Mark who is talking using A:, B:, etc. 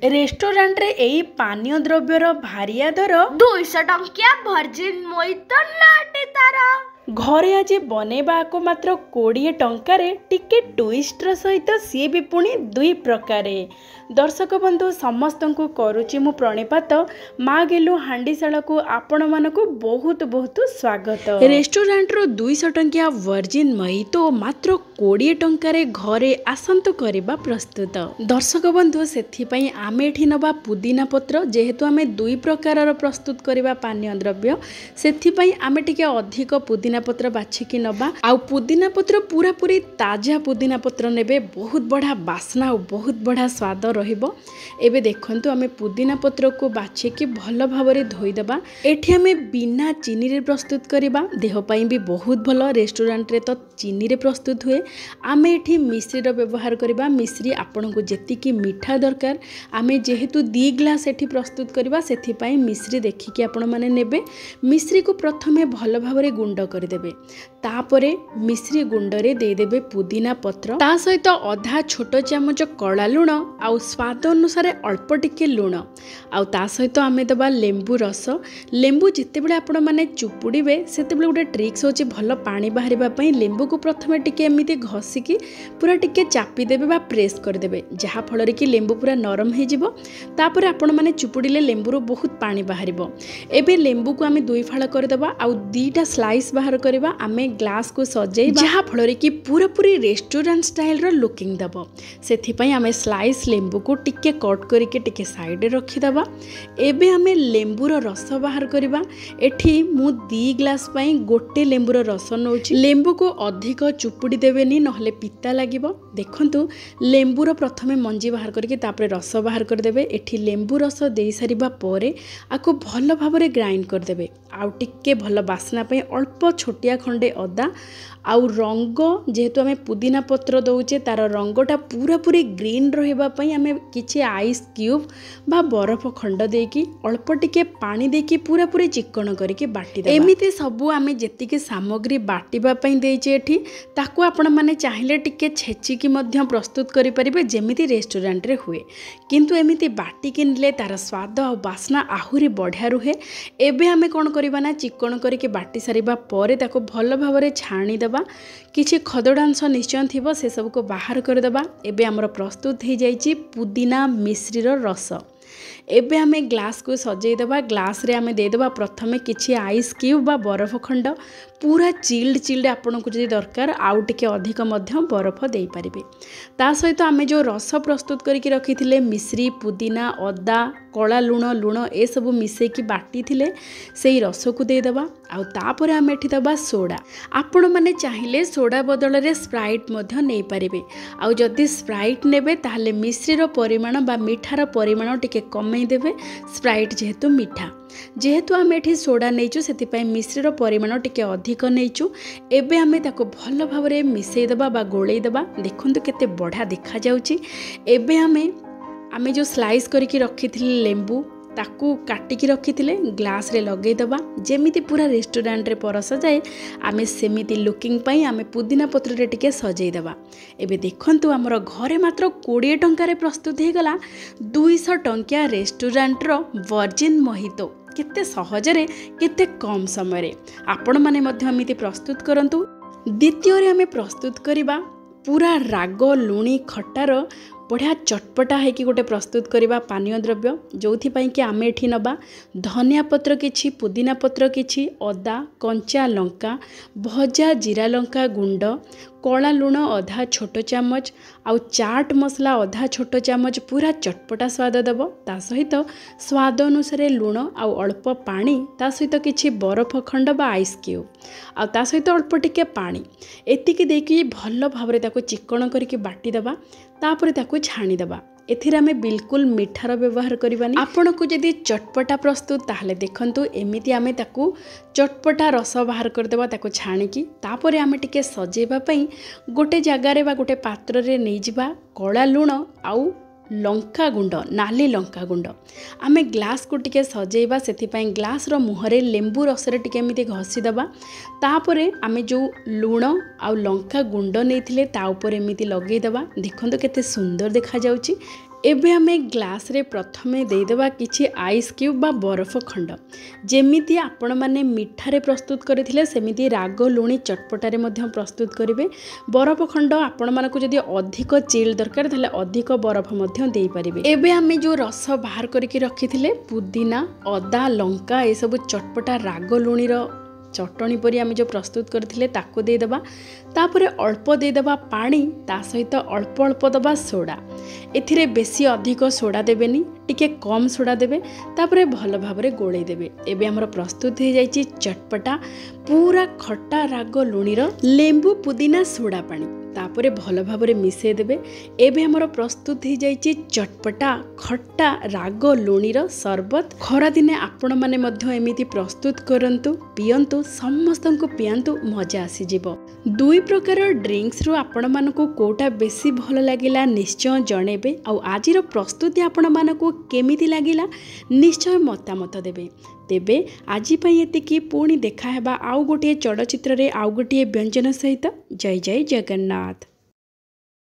A: Restaurant रे एई पानीय द्रव्यर भारिया दर
B: 200 टंकिया virgin mojito नाटी तार
A: घरे आज बनैबा को मात्र 20 टंकार टिके ट्विस्टर सहित सी भी पुणी 2 प्रकार। दर्शक बंधु समस्त को करुची मु प्रणिपात माँ गेलु हांडीशाला को आपण मानक बहुत बहुत स्वागत। रेस्टोरेंट रो 200 टंकिया वर्जिन मोहितो मात्र 20 टंकार घरे आसंतु करबा प्रस्तुत। दर्शक बंधु सेथिपई आमे एठी नबा पुदीना पत्र जेहेतु आमे 2 प्रकार प्रस्तुत करबा पानीय द्रव्य सेथिपई आमे टिके अधिक पुदीना पत्र बाछिकी नबा आउ पुदीना पत्र पूरा पूरी ताजा पुदीना पत्र नेबे बहुत बढ़ा बास्ना और बहुत बढ़ा स्वाद रहिबो। एबे देखंतु आमे पुदीना पत्र को बाछिकी भल भाबरे धोई देबा। एठी आमे बिना चीनी रे प्रस्तुत करबा देह पई भी बहुत भल। रेस्टोरेंट रे तो चीनी रे प्रस्तुत हुए आमे एठी मिश्री रो व्यवहार करबा। मिश्री आपन को जेतिकी मीठा दरकार आमे जेहेतु 2 ग्लास एठी प्रस्तुत करबा सेथि पई मिश्री देखिकी आपण माने नेबे। मिश्री को प्रथमे भल भाबरे गुंड कर देबे तापरे मिश्री गुंडरे दे देबे पुदीना पत्र ता सहित आधा छोट चामच कला लुण आउ स्वाद अनुसार अल्प टिके लुण आउ ता सहित आमे दबा लेंबू रस। लेंबू जिते बेले आपण माने चुपुड़ीबे सेते बेले गोटे ट्रिक्स होची भल पानी बाहरिबा पई लेंबू को प्रथमे टिके एमिति घसिकी पूरा टिके चापी देबे बा प्रेस कर देबे जहा फल रे कि लेंबू पूरा नरम हे जिवो। तापरे आपण माने चुपुड़ीले लेंबू रो बहुत पानी बाहरिबो। एबे लेंबू को आमे 2 फाळ कर देबा आउ 2टा स्लाइस बाहर करबा। आमे ग्लास को सजाई जहा फल रे कि पूरा पूरी रेस्टोरेंट स्टाइल रो लुकिंग दबो। सेथि पई आमे स्लाइस लेंबू को टिके कट करके टिके साइड रे रखी दबा। एबे आमे लेंबू रो रस बाहर करबा। एठी मु 2 ग्लास पई गोटे लेंबू रो रस नउची। लेंबू को अधिक चुपुड़ी देबेनी नहले पिता लागिबो। देखंतु लेंबू रो प्रथमे मंजी बाहर करके तापरे रस बाहर कर देबे। एठी लेंबू रस देई सारिबा परे आको भल भाबरे ग्राइंड कर देबे आउ टिके भल बास्ना पई अल्प छोटिया खंडे अदा आउ रंग जेहेतु आमे पुदीना पत्र दउचे तार रंगटा पूरा पूरी ग्रीन रहिबा पई आमे किछि आइस क्यूब बा बरफ खंड देकी अल्प टिके पानी देकी पूरा पूरी चिकन करके बाटी देबा। एमिति सबु आमे जेतिके सामग्री बाटीबा पई देइचे एठी ताकू आपण माने चाहिले टिके छेची की मध्य प्रस्तुत करि परिबे जेमिति रेस्टोरेंट रे हुए किंतु एमिति बाटी किनले तार स्वाद और बास्ना आहुरी बढ़िया रुहे। एबे आमे कोन करबा ना चिकन करके बाटी सारिबा परे ताको भल भाबरे छाणी देबा। किछि खदडांश निश्चय थिबो से सब को बाहर कर देबा। एबे हमर प्रस्तुत हो जाइछि पुदीना मिश्रीर रस। एबे आमे ग्लास को सजाई देबा। ग्लास रे आमे दे देबा प्रथमे किछि आइस क्यूब बा बरफ खंड पूरा चिल्ड आपन को जदि दरकार आउ टिके अधिक मध्य बरफ दे पारिबे। ता सहित आमे जो रस प्रस्तुत करके रखिथिले मिश्री पुदीना अदा कला लुण लुण ए सब मिसे की बाटी थिले सेही रस को दे देबा आउ तापरे आमे एठी देबा सोडा। आपण माने चाहिले सोडा बदल रे स्प्राइट मध्य नै पारिबे आउ जदि स्प्राइट नेबे ताहले मिश्रीर परिमाण बा मिठार परिमाण टिके कमै देबे। स्प्राइट जेहेतु मिठा जेहेतु आमे एठी सोडा नैचु सेतिपई मिश्रीर परिमाण टिके अधिक नैचु। एबे आमे ताको भल भाबरे मिसै देबा बा गोळै देबा। देखंतु केते बढ़िया देखा जाउची। एबे आमे जो स्लाइस करके रखिथिले लेंबू ताकू काटिकी रखिथिले ग्लास रे लगै देबा जेमिति पूरा रेस्टोरेंट रे परस जाए आमे सेमिति लुकिंग पई आमे पुदीना पत्र रे टिके सजाई देबा। एबे देखंतु हमर घरे मात्र 20 टंका रे प्रस्तुत हे गला 200 टंकिया रेस्टोरेंट रो वर्जिन मोहितो। केते सहजरे केते कम समय रे आपण माने मध्य एमिति प्रस्तुत करंतु। द्वितीय रे आमे प्रस्तुत करिबा पूरा राग लुणी खट्टार बढ़िया चटपटा है कि गोटे प्रस्तुत करबा पानीय द्रव्य जोथि पई कि आमे एठी नबा धनिया पत्र किछि पुदीना पत्र किछि अदा कंचा लंका भजा जीरा लंका गुंड कला लुण आधा छोट चामच आउ चाट मसला आधा छोट चामच पूरा चटपटा स्वाद देव। ता सहित स्वाद अनुसार लुण आउ अल्प पानी ता सहित किछि बरफ खंड बा आइस क्यूब आ ता सहित अल्प टिके पानी एतिकी देकी भल भाबरे ताको चिकन करके बाटी देबा। तापरे ताको छाणी देबा। एथिरे आमे बिल्कुल मिठार व्यवहार करबानी। आपण को जदि चटपटा प्रस्तुत ताहले देखंतु एमिति आमे ताकू चटपटा रस बाहर कर देबा ताको छाणीकी। तापरे आमे टिके सजेबा पई गोटे जगह रे बा गोटे पात्र रे नै जिबा कला लुण आउ लंका गुंड नाली लंका गुंड आमे ग्लास को टिके सजेबा। सेथि पई ग्लास रो मुहरे लेंबू रस रे टिके एमिति घसी देबा। तापरे आमे जो लुण आउ लंका गुंड नैथिले ता ऊपर एमिति लगै देबा। देखंतु केते सुंदर देखा जाउची। एबे आमे ग्लास रे प्रथमे देदेबा किछि आइस क्यूब बा बरफ खंड जेमिति आपण माने मिठारे प्रस्तुत करथिले सेमिति राग लुणी चटपटारे मध्य प्रस्तुत करिवे। बरफ खंड आपण मानकु जदि अधिक चिल दरकार ताले अधिक बरफ मध्य देई परिबे। एबे आमे जो रस बाहर करके रखिथिले पुदीना अदा लंका ए सब चटपटा राग लुणी रो चटणी परी आमे जो प्रस्तुत करथिले ताको दे देबा। तापरे अल्प दे देबा पानी ता सहित अल्प अल्प दबा सोडा। एथिरे बेसी अधिक सोडा देबेनी टिके कम सोडा देबे। तापरे भल भाबरे गोळेई देबे। एबे हमर प्रस्तुत हो जाईची चटपटा पूरा खट्टा राग लुणीर लेंबू पुदीना सोडा पानी। तापरे भल भाबरे मिसे देबे। एबे हमर प्रस्तुत हो जाईची चटपटा खट्टा राग लुणीर सरबत। खरा दिने आपण माने मध्य एमिति प्रस्तुत करंतु पियंतु समस्तंको पियंतु मजा आसी जिवो। दुई प्रकार ड्रिंक्स रु आपण मानको कोटा बेसी भल लागिला निश्चय जणेबे। आउ आजिर प्रस्तुति आपण मानको केमिति लागिला निश्चय मतामत देबे। तेबे आजि पई एतिकी पुणी देखा हेबा आउ गोटे चलचित्र रे आउ गोटे व्यंजन सहित। जय जय जगन्नाथ।